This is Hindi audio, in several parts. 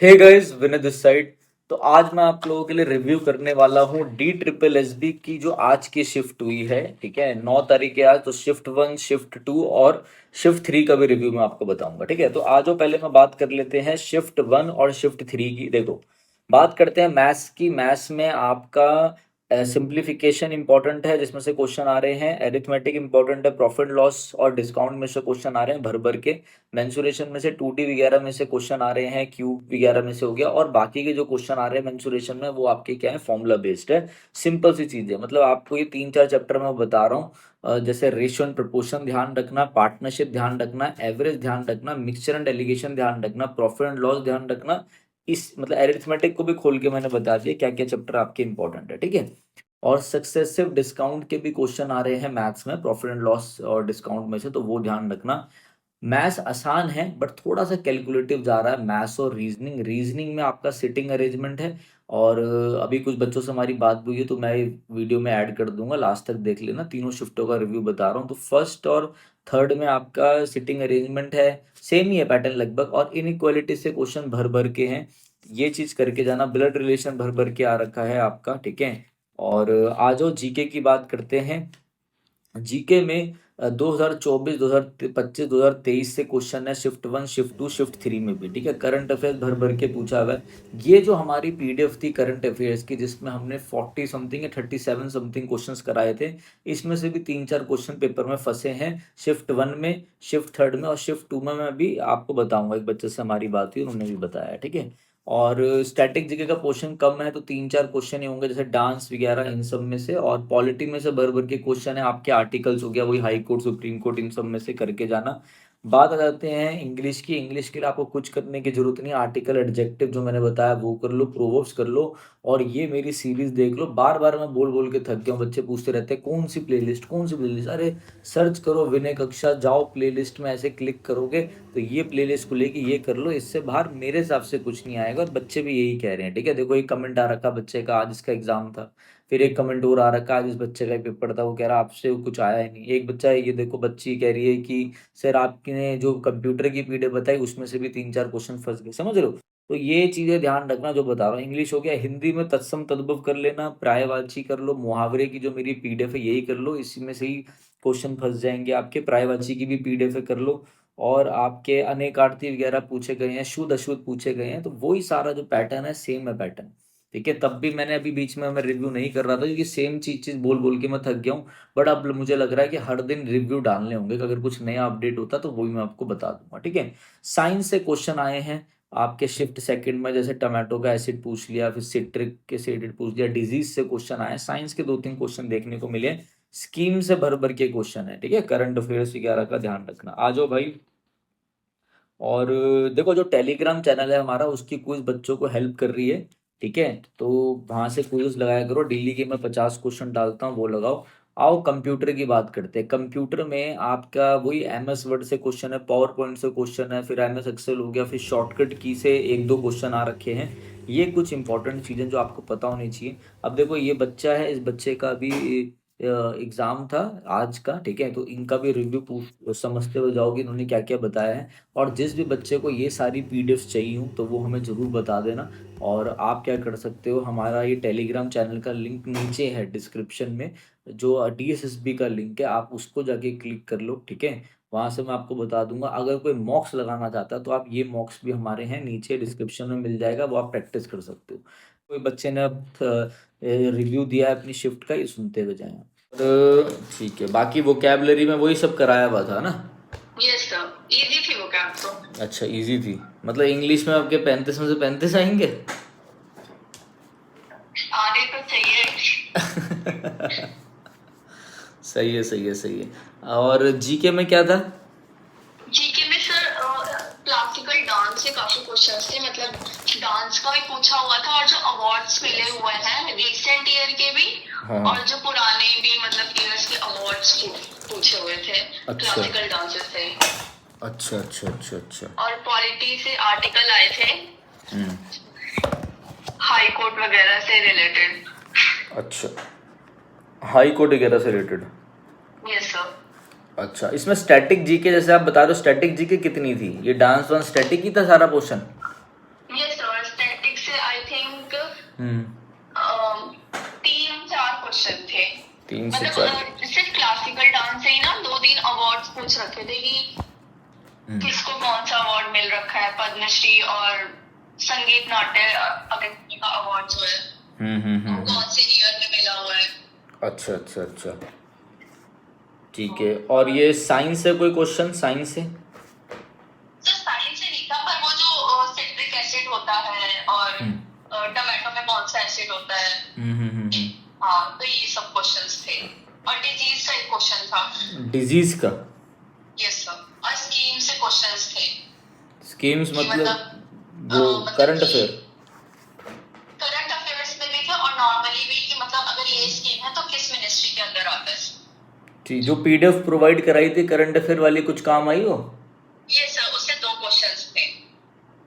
Hey guys, Vinay this side. तो आज मैं आप लोगों के लिए रिव्यू करने वाला हूँ डी ट्रिपल एस बी की जो आज की शिफ्ट हुई है। ठीक है, 9 तारीख है आज। तो शिफ्ट 1, शिफ्ट 2 और शिफ्ट 3 का भी रिव्यू मैं आपको बताऊंगा। ठीक है, तो आज पहले मैं बात कर लेते हैं शिफ्ट 1 और शिफ्ट 3 की। देखो, बात करते हैं मैथ्स की। मैथ्स में आपका सिंप्लीफिकेशन इंपॉर्टेंट है, जिसमें से क्वेश्चन आ रहे हैं। एरिथमेटिक इंपॉर्टेंट है, प्रॉफिट लॉस और डिस्काउंट में से क्वेश्चन आ रहे हैं भर भर के। मेंसुरेशन में से 2D वगैरह में से क्वेश्चन आ रहे हैं, क्यूब वगैरह में से हो गया। और बाकी के जो क्वेश्चन आ रहे हैं मेंसुरेशन में, वो आपके क्या है, फॉर्मूला बेस्ड है। सिंपल सी चीज़ है, मतलब आपको ये 3-4 चैप्टर मैं बता रहा हूँ। जैसे रेशियो एंड प्रोपोर्शन ध्यान रखना, पार्टनरशिप ध्यान रखना, एवरेज ध्यान रखना, मिक्सचर एंड डेलीगेशन ध्यान रखना, प्रॉफिट एंड लॉस ध्यान रखना। इस मतलब एरिथमेटिक को भी खोल के मैंने बता दिया क्या क्या चैप्टर आपके इंपॉर्टेंट है। ठीक है, और सक्सेसिव डिस्काउंट के भी क्वेश्चन आ रहे हैं मैथ्स में, प्रॉफिट एंड लॉस और डिस्काउंट में से, तो वो ध्यान रखना। मैथ्स आसान है बट थोड़ा सा कैलकुलेटिव जा रहा है। मैथ्स और रीजनिंग, रीजनिंग में आपका सिटिंग अरेंजमेंट है। और अभी कुछ बच्चों से हमारी बात हुई है, तो मैं वीडियो में ऐड कर दूंगा, लास्ट तक देख लेना। तीनों शिफ्टों का रिव्यू बता रहा हूँ। तो फर्स्ट और थर्ड में आपका सिटिंग अरेंजमेंट है, सेम ही है पैटर्न लगभग। और इनइक्वालिटी से क्वेश्चन भर भर के हैं, ये चीज करके जाना। ब्लड रिलेशन भर भर के आ रखा है आपका। ठीक है, और आ जाओ जीके की बात करते हैं। जीके में 2024, 2025, 2023 से क्वेश्चन है शिफ्ट 1, शिफ्ट 2, शिफ्ट 3 में भी। ठीक है, करंट अफेयर्स भर भर के पूछा हुआ है। ये जो हमारी पीडीएफ थी करंट अफेयर्स की, जिसमें हमने 40 समथिंग या 37 समथिंग क्वेश्चंस कराए थे, इसमें से भी 3-4 क्वेश्चन पेपर में फंसे हैं। शिफ्ट 1 में, शिफ्ट 3 में और शिफ्ट 2 में मैं भी आपको बताऊंगा। एक बच्चे से हमारी बात हुई, उन्होंने भी बताया। ठीक है, और स्टैटिक जीके का पोर्शन कम है, तो 3-4 क्वेश्चन ही होंगे, जैसे डांस वगैरह इन सब में से। और पॉलिटी में से भर भर के क्वेश्चन है आपके। आर्टिकल्स हो गया, वही हाई कोर्ट, सुप्रीम कोर्ट, इन सब में से करके जाना। बात आ जाते हैं इंग्लिश की। इंग्लिश के लिए आपको कुछ करने की जरूरत नहीं। आर्टिकल, एडजेक्टिव जो मैंने बताया वो कर लो, प्रोवर्ब्स कर लो। और ये मेरी सीरीज देख लो। बार बार मैं बोल बोल के थक गया हूँ, बच्चे पूछते रहते हैं कौन सी प्लेलिस्ट, कौन सी प्लेलिस्ट। अरे सर्च करो विनय कक्षा, जाओ प्लेलिस्ट में, ऐसे क्लिक करोगे तो ये प्लेलिस्ट को लेके ये कर लो। इससे बाहर मेरे हिसाब से कुछ नहीं आएगा, और बच्चे भी यही कह रहे हैं। ठीक है, देखो एक कमेंट आ रखा बच्चे का, आज इसका एग्जाम था। फिर एक कमेंट और आ रखा, आज इस बच्चे का पेपर था, वो कह रहा आपसे कुछ आया ही नहीं। एक बच्चा है, ये देखो बच्ची कह रही है कि सर आपने जो कंप्यूटर की पीडीएफ बताई उसमें से भी 3-4 क्वेश्चन फंस गए, समझ रहे हो। तो ये चीजें ध्यान रखना जो बता रहा हूँ। इंग्लिश हो गया, हिंदी में तत्सम तद्भव कर लेना, पर्यायवाची कर लो, मुहावरे की जो मेरी पीडीएफ है यही कर लो, इसी में से ही क्वेश्चन फंस जाएंगे आपके। पर्यायवाची की भी पीडीएफ कर लो। और आपके अनेकार्थी वगैरह पूछे गए हैं, शुद्ध अशुद्ध पूछे गए हैं, तो वही सारा जो पैटर्न है सेम है पैटर्न। ठीक है, तब भी मैंने अभी बीच में मैं रिव्यू नहीं कर रहा था, क्योंकि सेम चीज चीज बोल बोल के मैं थक गया हूँ। बट अब मुझे लग रहा है कि हर दिन रिव्यू डालने होंगे, कि अगर कुछ नया अपडेट होता तो वही मैं आपको बता दूंगा। ठीक है, साइंस से क्वेश्चन आए हैं आपके शिफ्ट 2 में, जैसे टमाटो का एसिड पूछ लिया, फिर सिट्रिक एसिड पूछ लिया, डिजीज से क्वेश्चन आए। साइंस के 2-3 क्वेश्चन देखने को मिले। स्कीम से भर भर के क्वेश्चन है। ठीक है, करंट अफेयर्स वगैरह का ध्यान रखना। आ जाओ भाई। और देखो, जो टेलीग्राम चैनल है हमारा, उसकी क्विज बच्चों को हेल्प कर रही है। ठीक है, तो वहां से क्विज लगाया करो। डेली के मैं 50 क्वेश्चन डालता हूँ, वो लगाओ। आओ कंप्यूटर की बात करते हैं। कंप्यूटर में आपका वही एमएस वर्ड से क्वेश्चन है, पावर पॉइंट से क्वेश्चन है, फिर एमएस एक्सेल हो गया, फिर शॉर्टकट की से 1-2 क्वेश्चन आ रखे हैं। ये कुछ इंपॉर्टेंट चीजें जो आपको पता होनी चाहिए। अब देखो, ये बच्चा है, इस बच्चे का भी एग्जाम था आज का। ठीक है, तो इनका भी रिव्यू समझते हुए जाओगे इन्होंने क्या क्या बताया है। और जिस भी बच्चे को ये सारी पीडीएफ चाहिए हो तो वो हमें ज़रूर बता देना। और आप क्या कर सकते हो, हमारा ये टेलीग्राम चैनल का लिंक नीचे है डिस्क्रिप्शन में, जो डीएसएसबी का लिंक है, आप उसको जाके क्लिक कर लो। ठीक है, वहाँ से मैं आपको बता दूंगा। अगर कोई मॉक्स लगाना चाहता है तो आप, ये मॉक्स भी हमारे हैं, नीचे डिस्क्रिप्शन में मिल जाएगा, वो आप प्रैक्टिस कर सकते हो। कोई बच्चे ने अब रिव्यू दिया है अपनी शिफ्ट का, ये सुनते हुए जाएं। ठीक है, बाकी वोकैबलरी में वही सब कराया हुआ था ना। यस सर, इजी थी वो कैब तो। अच्छा, इजी थी। मतलब इंग्लिश में आपके 35 में से 35 आएंगे। आने तो चाहिए। सही है, सही है, सही है। और जीके में क्या था। जीके में सर क्लासिकल डांस से काफी क्वेश्चंस थे, मतलब डांस का भी पूछा हुआ था, और जो अवार्ड्स मिले हुए हैं रिसेंट ईयर के भी, हाँ हाँ। और जो पुराने भी मतलब ईयर्स के अवार्ड्स पूछे हुए थे अच्छा क्लासिकल डांसेस से। अच्छा अच्छा अच्छा अच्छा। और पॉलिटी से आर्टिकल आए थे हम्म। हाई कोर्ट वगैरह से रिलेटेड। अच्छा, हाई कोर्ट वगैरह से रिलेटेड। Yes sir. अच्छा, इसमें स्टैटिक जीके जैसे आप बता रहे हो, स्टैटिक जीके कितनी थी। ये डांस वांस स्टैटिक ही था सारा पोर्शन। यस सर, थिंक हम्म 3-4 क्वेश्चन थे। 3 से मतलब 4। सिर्फ क्लासिकल डांस से ही ना 2-3 अवार्ड्स पूछ रखे थे कि किसको कौन सा अवार्ड मिल रखा है, पद्मश्री और संगीत नाट्य अकादमी का अवार्ड जो है वो कौन से ईयर में मिला हुआ है। अच्छा अच्छा अच्छा, ठीक है। और ये साइंस से कोई क्वेश्चन, साइंस से? सर साइंस से नहीं था, पर वो जो सिट्रिक एसिड होता है और टमाटो में कौन सा एसिड होता है, हाँ, तो ये सब क्वेश्चंस थे। और डिजीज का एक क्वेश्चन था। डिजीज का? Yes sir. और स्कीम से क्वेश्चंस थे। स्कीम्स कि मतलब वो करंट अफेयर? करंट अफेयर्स में भी थे और नॉर्मली भी, कि मतलब अगर ये स्कीम है तो किस मिनिस्ट्री के अंदर आता है। ठीक, जो पीडीएफ प्रोवाइड कराई थी करंट अफेयर वाली, कुछ काम आई हो? यस सर, उससे 2 क्वेश्चंस थे।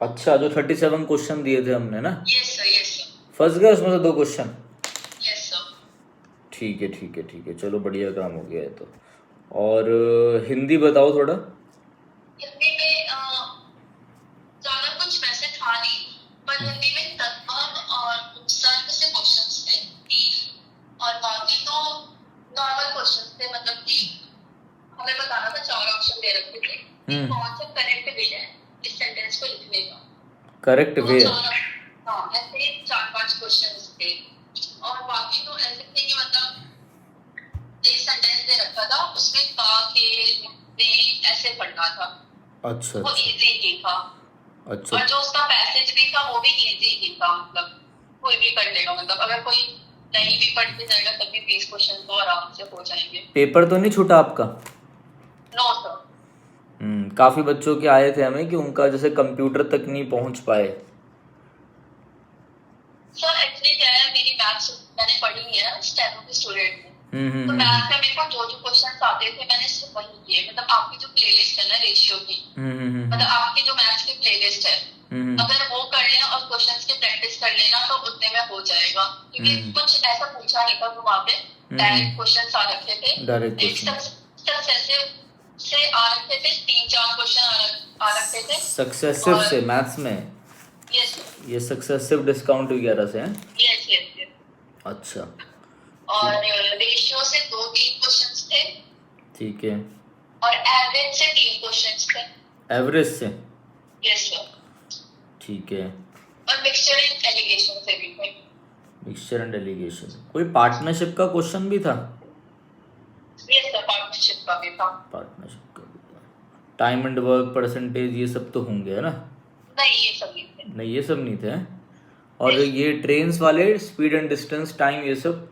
अच्छा, जो 37 क्वेश्चन दिए थे हमने ना? Yes sir, yes sir. फंस गए उसमें से 2 क्वेश्चन? Yes sir. ठीक है ठीक है ठीक है, चलो बढ़िया काम हो गया है तो। और हिंदी बताओ थोड़ा। हिंदी में ज्यादा कुछ वैसे था नहीं, पर हिंदी में तत्व और उपसर्ग से क्वेश्चंस थे। और बाकी तो नॉर्मल क्वेश्चंस थे, मतलब कि हमें बताना था, 4 ऑप्शन दे रखे थे कि कौन सा करेक्ट वे है इस सेंटेंस को लिखने का। करेक्ट तो वे? हाँ, ऐसे 4-5 क्वेश्चंस थे। और बाकी तो ऐसे थे कि मतलब एक सेंटेंस दे रखा था, उसमें का, के, ने ऐसे पढ़ना था। अच्छा वो अच्छा इजी ही था। अच्छा और जो उसका पैसेज भी था वो भी इजी ही था, मतलब कोई भी कर लेगा। मतलब अगर कोई नहीं भी पढ़ के जाएगा तभी 20 क्वेश्चन तो आराम से हो जाएंगे। पेपर तो नहीं छूटा आपका? No sir. काफी बच्चों के आए थे हमें कि उनका जैसे कंप्यूटर तक नहीं पहुंच पाए। सर एक्चुअली क्या है, मेरी मैथ्स मैंने पढ़ी है, स्टेनो की स्टूडेंट हूँ। तो हम्म मैथ्स में मेरे को जो जो क्वेश्चन आते थे मैंने सिर्फ वही किए। मतलब आपकी जो प्लेलिस्ट है ना रेशियो की, मतलब आपकी जो मैथ्स की प्लेलिस्ट है, अगर वो कर लें और क्वेश्चंस की प्रैक्टिस कर लेना तो उतने में हो जाएगा। क्योंकि कुछ ऐसा पूछा नहीं था तो वहाँ पे डायरेक्ट क्वेश्चंस आ रखे थे। डायरेक्ट एक क्वेश्चन सक्सेसिव से आ रखे थे, 3-4 क्वेश्चन आ रखे थे। सक्सेसिव से मैथ्स में? यस ये सक्सेसिव डिस्काउंट वगैरह से हैं? Yes yes. अच्छा और रेशियो से 2-3 क्वेश्चंस थे। ठीक है। और एवरेज से 3 क्वेश्चंस थे। एवरेज से? Yes sir. ठीक है। और मिक्सचर एंड एलिगेशन से भी थे। Mixture and allegation. कोई पार्टनरशिप का क्वेश्चन भी था? यस सर, पार्टनरशिप का भी था। पार्टनरशिप का भी था। टाइम एंड वर्क परसेंटेज ये सब तो होंगे है ना? नहीं, ये सब नहीं थे। नहीं, ये सब नहीं थे। और ये ट्रेन्स वाले स्पीड एंड डिस्टेंस टाइम ये सब?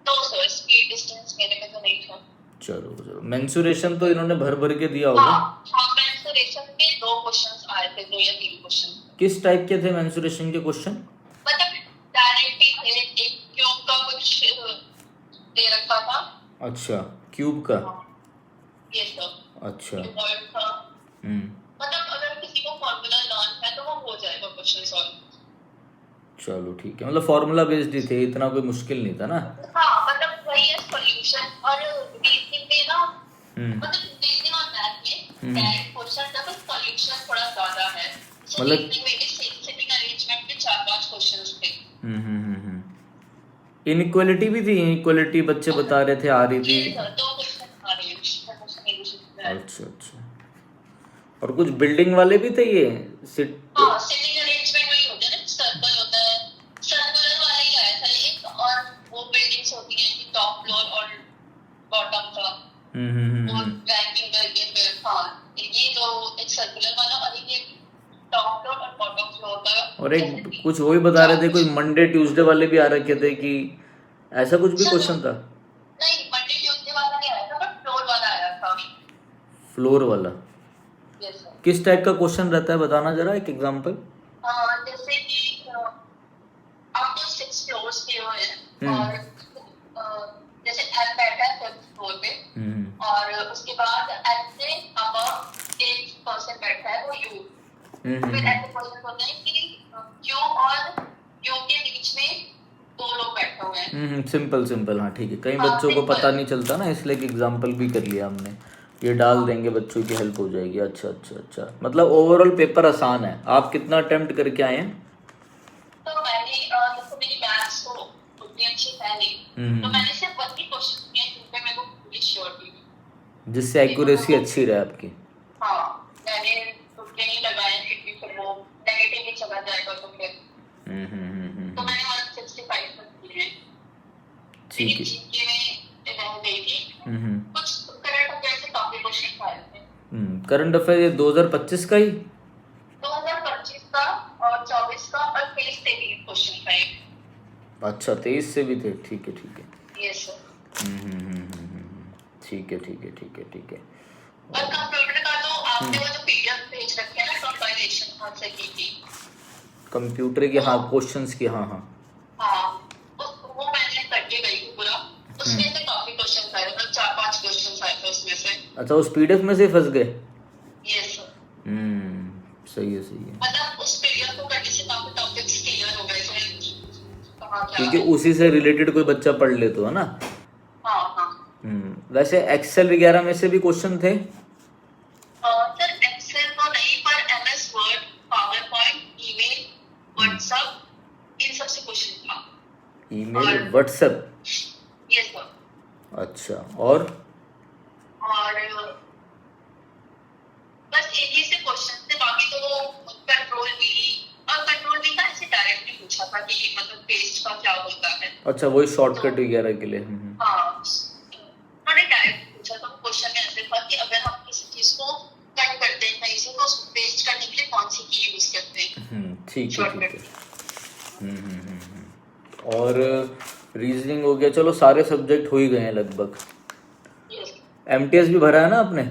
नो सर, स्पीड डिस्टेंस मेरे में तो नहीं था। चलो चलो, मेंसुरेशन तो इन्होंने भर भर के दिया होगा। हाँ, मेंसुरेशन के 2 क्वेश्चंस आए थे, 2 या 3 क्वेश्चन। किस टाइप के थे मेंसुरेशन के क्वेश्चन? मतलब डायरेक्टली थे, एक क्यूब का कुछ दे रखा था। अच्छा, क्यूब का? ये सब अच्छा। क्यूबॉइड था। मतलब अगर किसी को फार्मूला लर्न है तो वो हो जाएगा क्वेश्चन सॉल्व। चलो ठीक है, मतलब फार्मूला बेस्ड ही थे, इतना कोई मुश्किल नहीं था ना? हाँ, मतलब वही है सॉल्यूशन। और रीजनिंग में ना, मतलब रीजनिंग और मैथ में डायरेक्ट क्वेश्चन था, बस सॉल्यूशन थोड़ा ज्यादा है। मतलब रीजनिंग में भी सिटिंग अरेंजमेंट के 4-5 क्वेश्चंस थे। इनइक्वालिटी भी थी? इनइक्वालिटी बच्चे बता रहे थे आ रही थी? ये 2 क्वेश्चन आ रही है, क्वेश्चन इंग्लिश में। अच्छा अच्छा। और कुछ बिल्डिंग वाले भी थे ये? हाँ, सिटिंग अरेंजमेंट वही होता है ना, सर्कल होता है, सर्कुलर वाला ही आया था एक। और वो बिल्डिंग्स होती हैं कि टॉप फ्लोर और बॉटम का वो रैंकिंग करके फिर, हाँ, ये तो एक सर्कुलर वाला और ये टॉप फ्लोर और बॉटम फ्लोर का। और एक कुछ वही बता रहे थे, कोई मंडे ट्यूसडे वाले भी आ रखे थे कि ऐसा कुछ भी क्वेश्चन था? नहीं, मंडे ट्यूसडे वाला नहीं आया था, बट फ्लोर वाला आया था। फ्लोर वाला? Yes sir. किस टाइप का क्वेश्चन रहता है, बताना जरा एक एग्जांपल। जैसे कि आपको 6 फ्लोर्स दिए हुए हैं और जैसे एम बैठा है 5th फ्लोर पे, और उसके बाद एम से अबव एक पर्सन बैठा है, वो यू। फिर ऐसे क्वेश्चन होते हैं कि क्यू और यू के बीच में 2 लोग बैठे हुए हैं। सिंपल सिंपल, हाँ ठीक है। कई बच्चों को पता नहीं चलता ना, इसलिए एक एग्जांपल भी कर लिया हमने। ये डाल देंगे, बच्चों की हेल्प हो जाएगी। अच्छा अच्छा अच्छा, मतलब ओवरऑल पेपर आसान है। आप कितना अटेम्प्ट करके आए हैं? तो मैंने तो मैंने सिर्फ 1 ही क्वेश्चन किए जिन पे मेरे को पूरी श्योरिटी थी, जिससे एक्यूरेसी अच्छी रहे आपकी। हाँ मैंने तुक्के नहीं लगाए क्योंकि फिर वो नेगेटिव ही चला जाएगा तो फिर तो मैंने 165 तक किए। ठीक है। जीके में रह गई थी, कुछ करंट अफेयर से काफी क्वेश्चन आए थे। करंट अफेयर ये 2025 का ही, 2025 का और 24 का और 23 से भी क्वेश्चन आए। अच्छा 23 से भी थे, ठीक है ठीक है। Yes sir. ठीक है ठीक है ठीक है ठीक है। और कंप्यूटर का तो आपने वो जो पीडीएफ भेज रखे हैं ना कंपाइलेशन आंसर की थी, कंप्यूटर के हाँ क्वेश्चंस की, हाँ हाँ वो मैंने करके गई थी पूरा, उसमें से काफी क्वेश्चन आए, मतलब 4-5 क्वेश्चन आए थे उसमें से। अच्छा उस पीडीएफ में से फंस गए। Yes sir. सही है सही है। मतलब उस पीडीएफ को करने से काफी टॉपिक्स क्लियर हो गए थे कहाँ क्या क्योंकि है। उसी से रिलेटेड कोई बच्चा पढ़ ले तो, है ना। हाँ हाँ वैसे एक्सेल वगैरह में से भी क्वेश्चन थे। सर एक्सेल तो नहीं, पर MS Word, PowerPoint, email, WhatsApp, इन सब से क्वेश्चन था। Email, WhatsApp, yes sir. अच्छा और बस एक ही से क्वेश्चन थे, बाकी तो कंट्रोल वी, और कंट्रोल वी का ऐसे डायरेक्टली पूछा था कि मतलब पेस्ट का क्या होता है। अच्छा वही शॉर्टकट वगैरह के लिए। हाँ उन्होंने डायरेक्ट पूछा था, क्वेश्चन में ऐसे था कि अगर हम किसी चीज को कट करते हैं कहीं से तो उसको पेस्ट करने के लिए कौन सी की यूज करते हैं। ठीक है ठीक है। और रीजनिंग हो गया, चलो सारे सब्जेक्ट हो ही गए हैं लगभग। एमटीएस भी भरा है ना आपने।